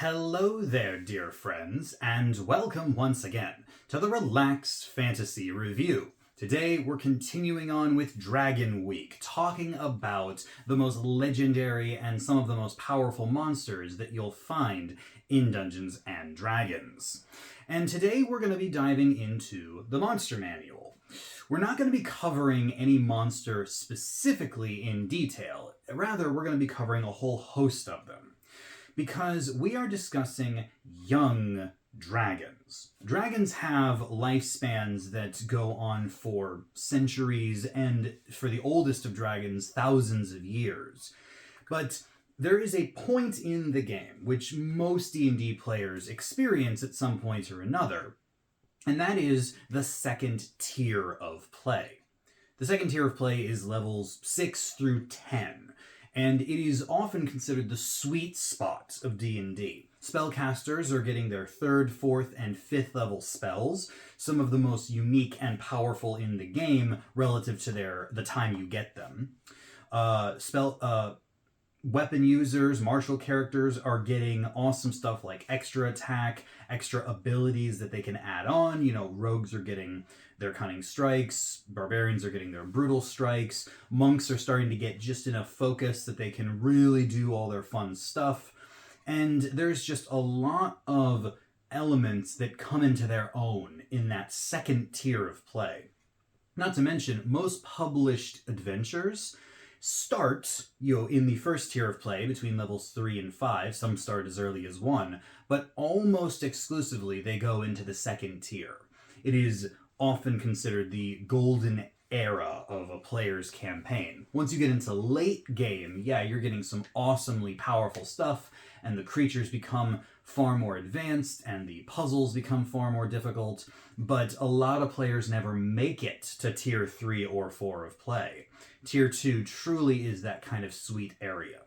Hello there, dear friends, and welcome once again to the Relaxed Fantasy Review. Today we're continuing on with Dragon Week, talking about the most legendary and some of the most powerful monsters that you'll find in Dungeons & Dragons. And today we're going to be diving into the Monster Manual. We're not going to be covering any monster specifically in detail, rather we're going to be covering a whole host of them. Because we are discussing young dragons. Dragons have lifespans that go on for centuries, and for the oldest of dragons, thousands of years. But there is a point in the game which most D&D players experience at some point or another, and that is the second tier of play. The second tier of play is levels 6 through 10. And it is often considered the sweet spot of D&D. Spellcasters are getting their 3rd, 4th, and 5th level spells, some of the most unique and powerful in the game relative to the time you get them. Weapon users, martial characters are getting awesome stuff like extra attack, extra abilities that they can add on. Rogues are getting their cunning strikes, barbarians are getting their brutal strikes, monks are starting to get just enough focus that they can really do all their fun stuff. And there's just a lot of elements that come into their own in that second tier of play. Not to mention, most published adventures start, in the first tier of play between levels 3 and 5. Some start as early as 1, but almost exclusively they go into the second tier. It is often considered the golden era of a player's campaign. Once you get into late game, you're getting some awesomely powerful stuff, and the creatures become far more advanced, and the puzzles become far more difficult, but a lot of players never make it to tier 3 or 4 of play. Tier 2 truly is that kind of sweet area.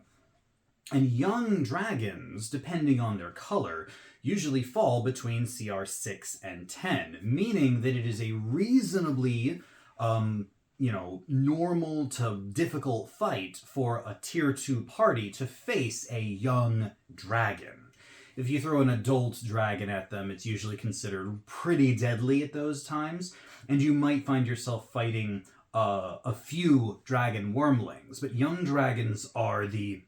And young dragons, depending on their color, usually fall between CR 6 and 10, meaning that it is a reasonably, normal to difficult fight for a tier 2 party to face a young dragon. If you throw an adult dragon at them, it's usually considered pretty deadly at those times, and you might find yourself fighting a few dragon wormlings, but young dragons are the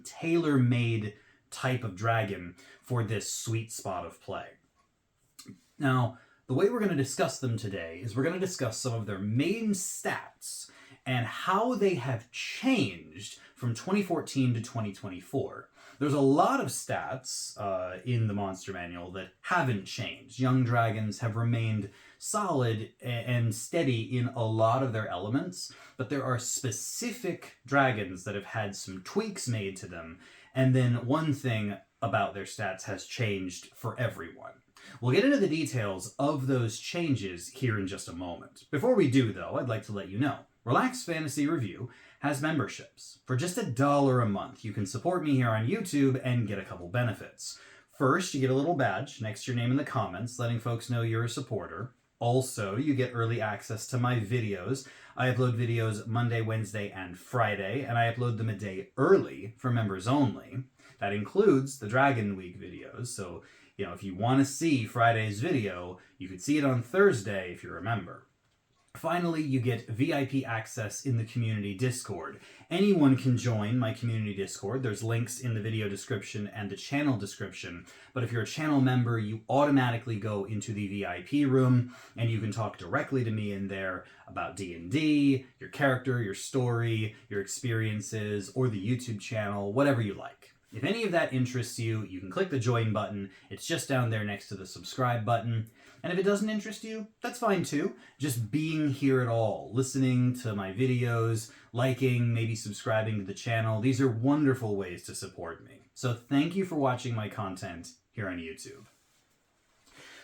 tailor-made type of dragon for this sweet spot of play. Now, the way we're going to discuss them today is we're going to discuss some of their main stats and how they have changed from 2014 to 2024. There's a lot of stats in the Monster Manual that haven't changed. Young dragons have remained solid and steady in a lot of their elements, but there are specific dragons that have had some tweaks made to them, and then one thing about their stats has changed for everyone. We'll get into the details of those changes here in just a moment. Before we do, though, I'd like to let you know, Relaxed Fantasy Review has memberships. For just $1 a month, you can support me here on YouTube and get a couple benefits. First, you get a little badge next to your name in the comments, letting folks know you're a supporter. Also, you get early access to my videos. I upload videos Monday, Wednesday, and Friday, and I upload them a day early for members only. That includes the Dragon Week videos, so if you want to see Friday's video, you could see it on Thursday if you're a member. Finally, you get VIP access in the community Discord. Anyone can join my community Discord. There's links in the video description and the channel description. But if you're a channel member, you automatically go into the VIP room, and you can talk directly to me in there about D&D, your character, your story, your experiences, or the YouTube channel, whatever you like. If any of that interests you, you can click the join button. It's just down there next to the subscribe button. And if it doesn't interest you, that's fine too. Just being here at all, listening to my videos, liking, maybe subscribing to the channel, these are wonderful ways to support me. So thank you for watching my content here on YouTube.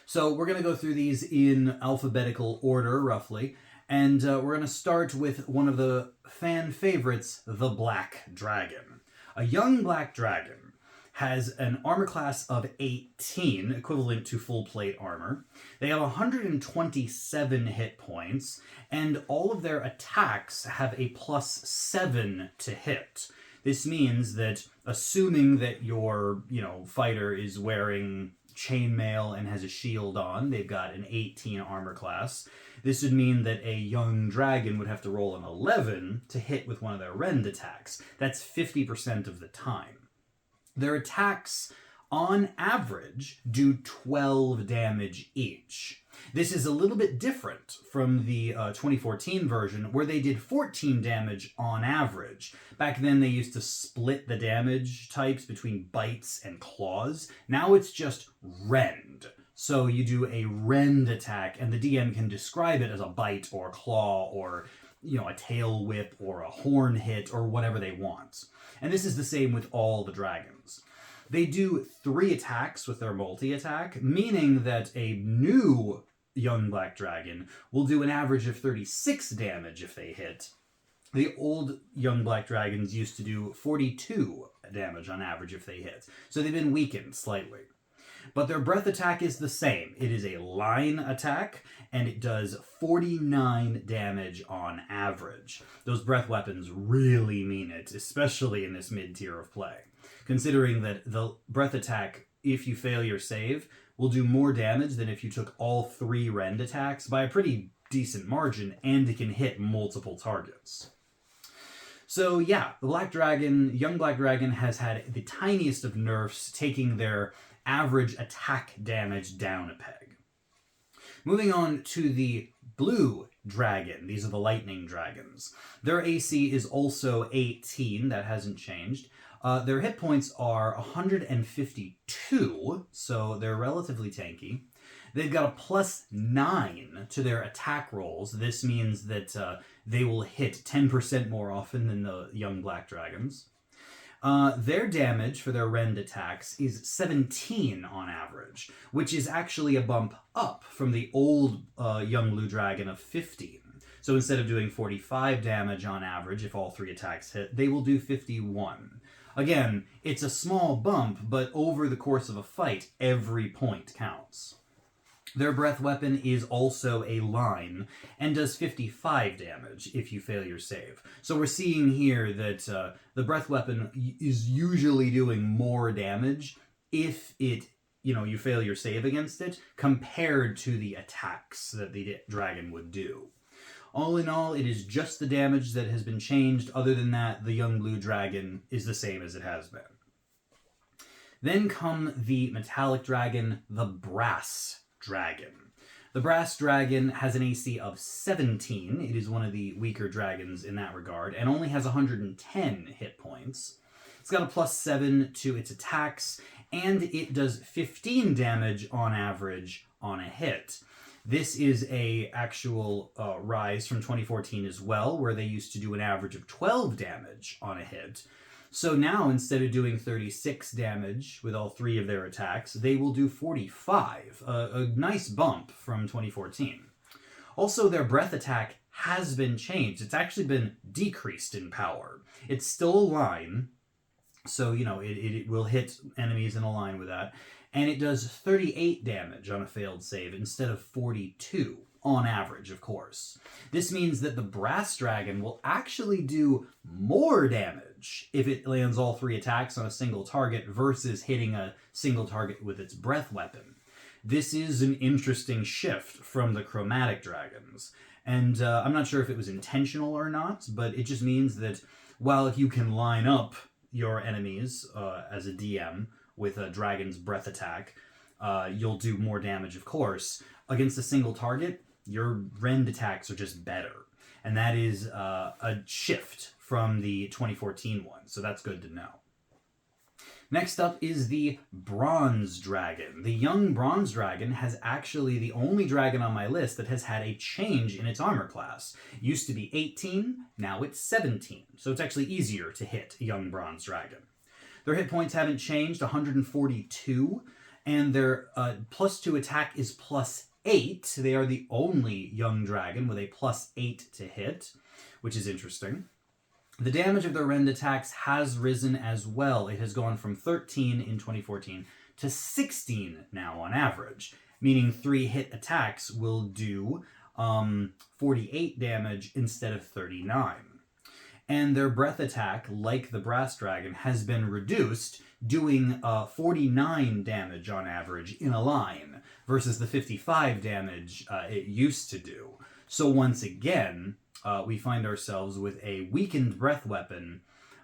So we're going to go through these in alphabetical order, roughly. And we're going to start with one of the fan favorites, the Black Dragon. A young black dragon has an armor class of 18, equivalent to full plate armor. They have 127 hit points, and all of their attacks have a +7 to hit. This means that, assuming that your, fighter is wearing chainmail and has a shield on, they've got an 18 armor class, this would mean that a young dragon would have to roll an 11 to hit with one of their rend attacks. That's 50% of the time. Their attacks, on average, do 12 damage each. This is a little bit different from the 2014 version, where they did 14 damage on average. Back then, they used to split the damage types between bites and claws. Now it's just rend. So you do a rend attack, and the DM can describe it as a bite or claw or, a tail whip or a horn hit or whatever they want. And this is the same with all the dragons. They do 3 attacks with their multi-attack, meaning that a new young black dragon will do an average of 36 damage if they hit. The old young black dragons used to do 42 damage on average if they hit, so they've been weakened slightly. But their breath attack is the same. It is a line attack, and it does 49 damage on average. Those breath weapons really mean it, especially in this mid-tier of play, considering that the breath attack, if you fail your save, will do more damage than if you took all 3 rend attacks by a pretty decent margin, and it can hit multiple targets. So yeah, the young black dragon has had the tiniest of nerfs, taking their average attack damage down a peg. Moving on to the blue dragon. These are the lightning dragons. Their AC is also 18, that hasn't changed. Their hit points are 152, so they're relatively tanky. They've got a +9 to their attack rolls. This means that they will hit 10% more often than the young black dragons. Their damage for their rend attacks is 17 on average, which is actually a bump up from the old young blue dragon of 15. So instead of doing 45 damage on average if all 3 attacks hit, they will do 51. Again, it's a small bump, but over the course of a fight, every point counts. Their breath weapon is also a line and does 55 damage if you fail your save. So we're seeing here that the breath weapon is usually doing more damage if you fail your save against it compared to the attacks that the dragon would do. All in all, it is just the damage that has been changed. Other than that, the young blue dragon is the same as it has been. Then come the metallic dragon, the brass dragon. The brass dragon has an AC of 17. It is one of the weaker dragons in that regard, and only has 110 hit points. It's got a +7 to its attacks, and it does 15 damage on average on a hit. This is a actual rise from 2014 as well, where they used to do an average of 12 damage on a hit. So now, instead of doing 36 damage with all 3 of their attacks, they will do 45, a nice bump from 2014. Also, their breath attack has been changed. It's actually been decreased in power. It's still a line, so, it will hit enemies in a line with that, and it does 38 damage on a failed save instead of 42. On average, of course. This means that the brass dragon will actually do more damage if it lands all 3 attacks on a single target versus hitting a single target with its breath weapon. This is an interesting shift from the chromatic dragons. And I'm not sure if it was intentional or not, but it just means that while you can line up your enemies as a DM with a dragon's breath attack, you'll do more damage, of course. Against a single target, your rend attacks are just better. And that is a shift from the 2014 one, so that's good to know. Next up is the Bronze Dragon. The young Bronze Dragon has actually the only dragon on my list that has had a change in its armor class. It used to be 18, now it's 17, so it's actually easier to hit a young Bronze Dragon. Their hit points haven't changed, 142, and their +2 attack is +8. They are the only young dragon with a +8 to hit, which is interesting. The damage of their rend attacks has risen as well. It has gone from 13 in 2014 to 16 now on average, meaning 3 hit attacks will do 48 damage instead of 39. And their breath attack, like the Brass Dragon, has been reduced, doing 49 damage on average in a line, versus the 55 damage it used to do. So once again, we find ourselves with a weakened breath weapon,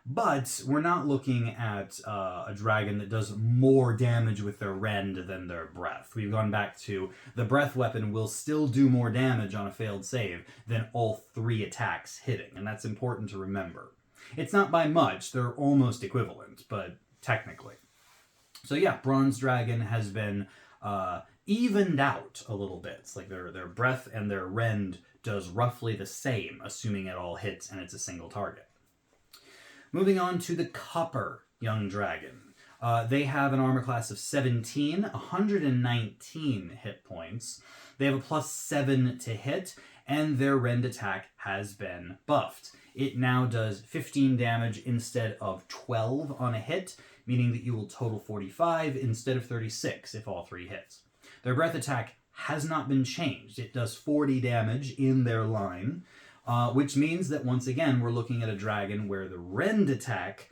but we're not looking at a dragon that does more damage with their rend than their breath. We've gone back to the breath weapon will still do more damage on a failed save than all 3 attacks hitting, and that's important to remember. It's not by much, they're almost equivalent, but technically. So yeah, Bronze Dragon has been evened out a little bit. It's like their breath and their rend does roughly the same, assuming it all hits and it's a single target. Moving on to the Copper Young Dragon. They have an armor class of 17, 119 hit points. They have a +7 to hit, and their rend attack has been buffed. It now does 15 damage instead of 12 on a hit, meaning that you will total 45 instead of 36 if all 3 hits. Their breath attack has not been changed. It does 40 damage in their line, which means that once again we're looking at a dragon where the rend attacks,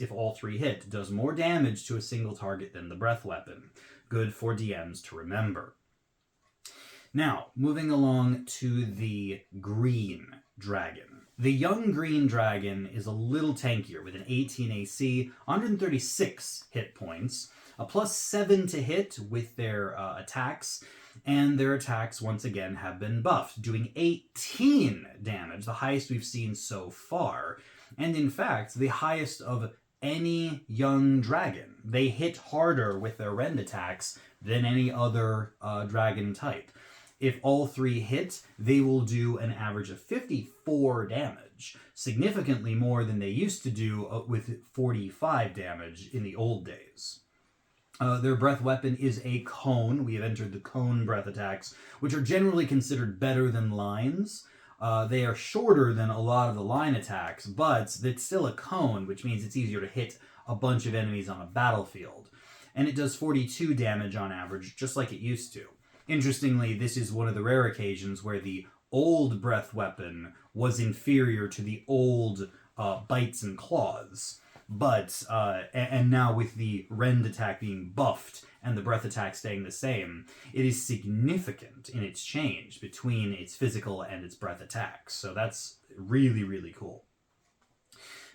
if all 3 hit, does more damage to a single target than the breath weapon. Good for DMs to remember. Now, moving along to the Green Dragon. The Young Green Dragon is a little tankier with an 18 AC, 136 hit points, a +7 to hit with their attacks, and their attacks once again have been buffed, doing 18 damage, the highest we've seen so far, and in fact, the highest of any young dragon. They hit harder with their rend attacks than any other dragon type. If all 3 hit, they will do an average of 54 damage, significantly more than they used to do with 45 damage in the old days. Their breath weapon is a cone. We have entered the cone breath attacks, which are generally considered better than lines. They are shorter than a lot of the line attacks, but it's still a cone, which means it's easier to hit a bunch of enemies on a battlefield. And it does 42 damage on average, just like it used to. Interestingly, this is one of the rare occasions where the old breath weapon was inferior to the old bites and claws. But, and now with the rend attack being buffed and the breath attack staying the same, it is significant in its change between its physical and its breath attacks. So that's really, really cool.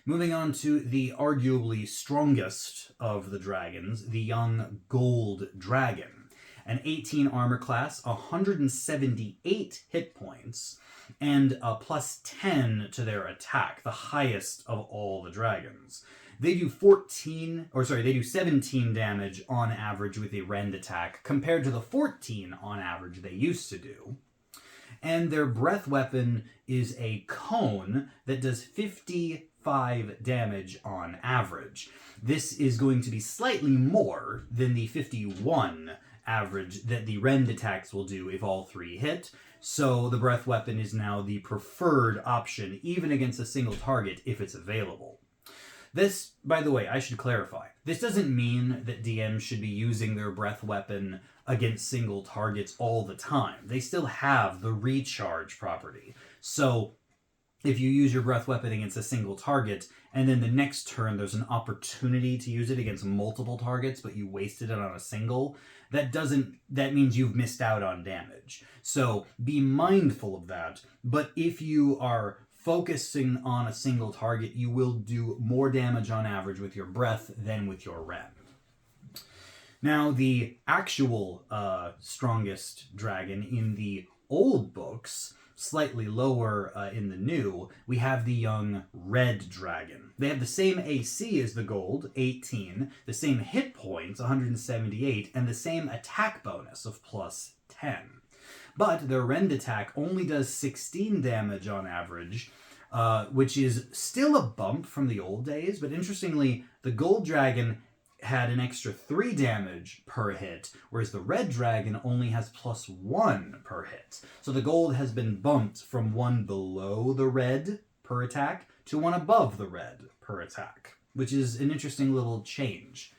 Moving on to the arguably strongest of the dragons, the Young Gold Dragon. An 18 armor class, 178 hit points, and a +10 to their attack, the highest of all the dragons. They do 17 damage on average with a rend attack, compared to the 14 on average they used to do. And their breath weapon is a cone that does 55 damage on average. This is going to be slightly more than the 51 average that the rend attacks will do if all 3 hit, so the breath weapon is now the preferred option, even against a single target if it's available. This, by the way, I should clarify, this doesn't mean that DMs should be using their breath weapon against single targets all the time. They still have the recharge property, so if you use your breath weapon against a single target, and then the next turn there's an opportunity to use it against multiple targets, but you wasted it on a single, that means you've missed out on damage. So be mindful of that, but if you are focusing on a single target, you will do more damage on average with your breath than with your rend. Now, the actual strongest dragon in the old books, slightly lower in the new, we have the Young Red Dragon. They have the same AC as the gold, 18, the same hit points, 178, and the same attack bonus of +10. But their rend attack only does 16 damage on average, which is still a bump from the old days, but interestingly, the gold dragon had an extra 3 damage per hit, whereas the red dragon only has +1 per hit. So the gold has been bumped from 1 below the red per attack to 1 above the red per attack, which is an interesting little change.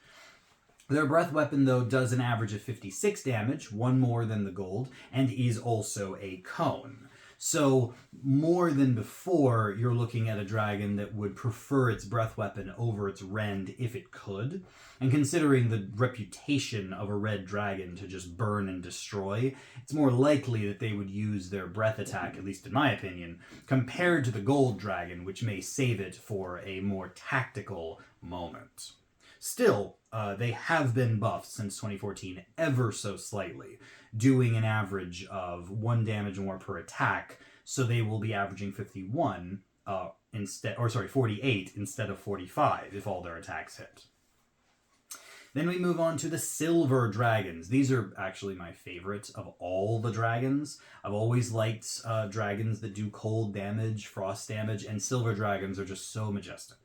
Their breath weapon, though, does an average of 56 damage, 1 more than the gold, and is also a cone. So more than before, you're looking at a dragon that would prefer its breath weapon over its rend if it could. And considering the reputation of a red dragon to just burn and destroy, it's more likely that they would use their breath attack, at least in my opinion, compared to the gold dragon, which may save it for a more tactical moment. Still, they have been buffed since 2014 ever so slightly, doing an average of 1 damage more per attack, so they will be averaging 51 48 instead of 45 if all their attacks hit. Then we move on to the silver dragons. These are actually my favorite of all the dragons. I've always liked dragons that do cold damage, frost damage, and silver dragons are just so majestic.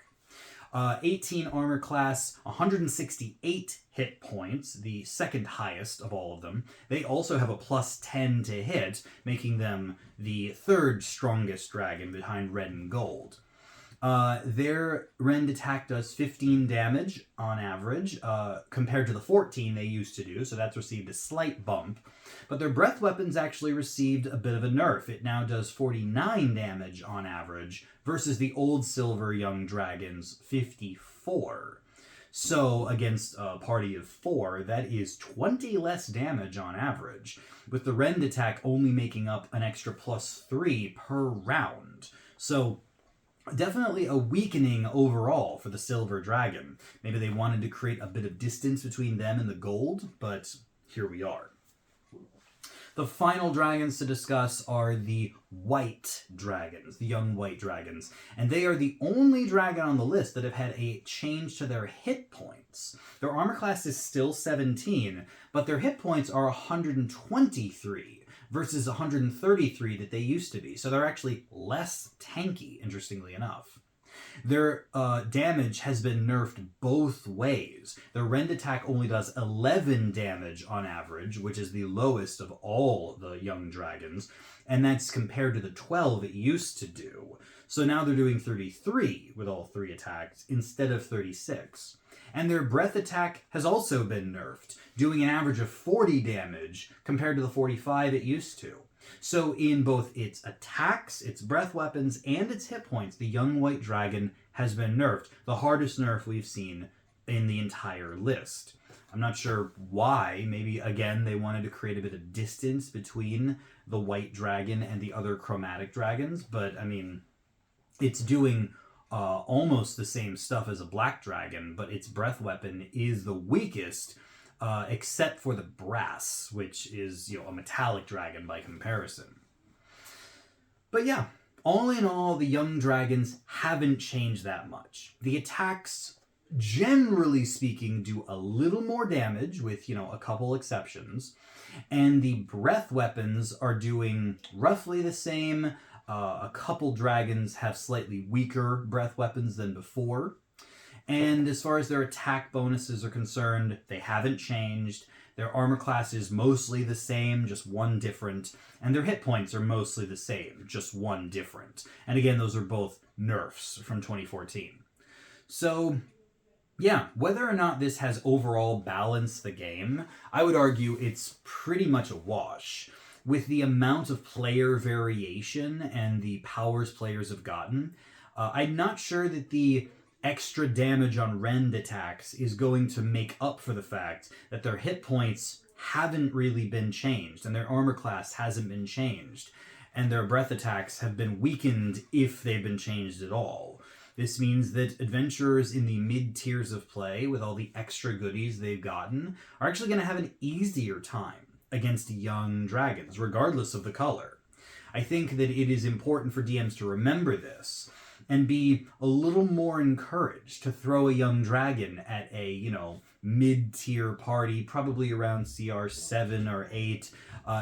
18 armor class, 168 hit points, the second highest of all of them. They also have a plus 10 to hit, making them the third strongest dragon behind red and gold. Their rend attack does 15 damage on average, compared to the 14 they used to do, so that's received a slight bump. But their breath weapons actually received a bit of a nerf. It now does 49 damage on average, versus the old silver young dragon's 54. So against a party of 4, that is 20 less damage on average, with the rend attack only making up an extra plus 3 per round. So definitely a weakening overall for the silver dragon. Maybe they wanted to create a bit of distance between them and the gold, but here we are. The final dragons to discuss are the white dragons, the young white dragons. And they are the only dragon on the list that have had a change to their hit points. Their armor class is still 17, but their hit points are 123 versus 133 that they used to be. So they're actually less tanky, interestingly enough. Their damage has been nerfed both ways. Their rend attack only does 11 damage on average, which is the lowest of all the young dragons, and that's compared to the 12 it used to do. So now they're doing 33 with all 3 attacks instead of 36. And their breath attack has also been nerfed, doing an average of 40 damage compared to the 45 it used to. So in both its attacks, its breath weapons, and its hit points, the young white dragon has been nerfed. The hardest nerf we've seen in the entire list. I'm not sure why. Maybe, again, they wanted to create a bit of distance between the white dragon and the other chromatic dragons. But, I mean, it's doing almost the same stuff as a black dragon, but its breath weapon is the weakest, except for the brass, which is, a metallic dragon by comparison. But yeah, all in all, the young dragons haven't changed that much. The attacks, generally speaking, do a little more damage, with, a couple exceptions. And the breath weapons are doing roughly the same. A couple dragons have slightly weaker breath weapons than before. And as far as their attack bonuses are concerned, they haven't changed. Their armor class is mostly the same, just one different. And their hit points are mostly the same, just one different. And again, those are both nerfs from 2014. So, yeah, whether or not this has overall balanced the game, I would argue it's pretty much a wash. With the amount of player variation and the powers players have gotten, I'm not sure that the extra damage on rend attacks is going to make up for the fact that their hit points haven't really been changed and their armor class hasn't been changed, and their breath attacks have been weakened if they've been changed at all. This means that adventurers in the mid-tiers of play, with all the extra goodies they've gotten, are actually going to have an easier time against young dragons, regardless of the color. I think that it is important for DMs to remember this and be a little more encouraged to throw a young dragon at a, mid-tier party, probably around CR 7 or 8,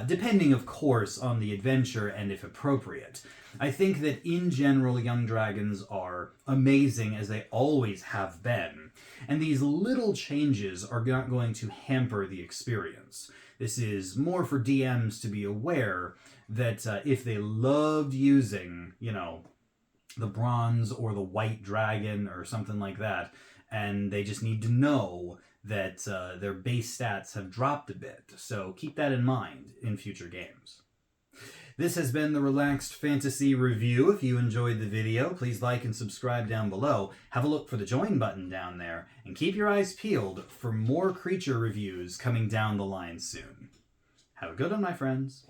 depending, of course, on the adventure and if appropriate. I think that in general, young dragons are amazing, as they always have been, and these little changes are not going to hamper the experience. This is more for DMs to be aware that if they loved using, the bronze or the white dragon or something like that, and they just need to know that their base stats have dropped a bit. So keep that in mind in future games. This has been the Relaxed Fantasy Review. If you enjoyed the video, please like and subscribe down below. Have a look for the join button down there, and keep your eyes peeled for more creature reviews coming down the line soon. Have a good one, my friends.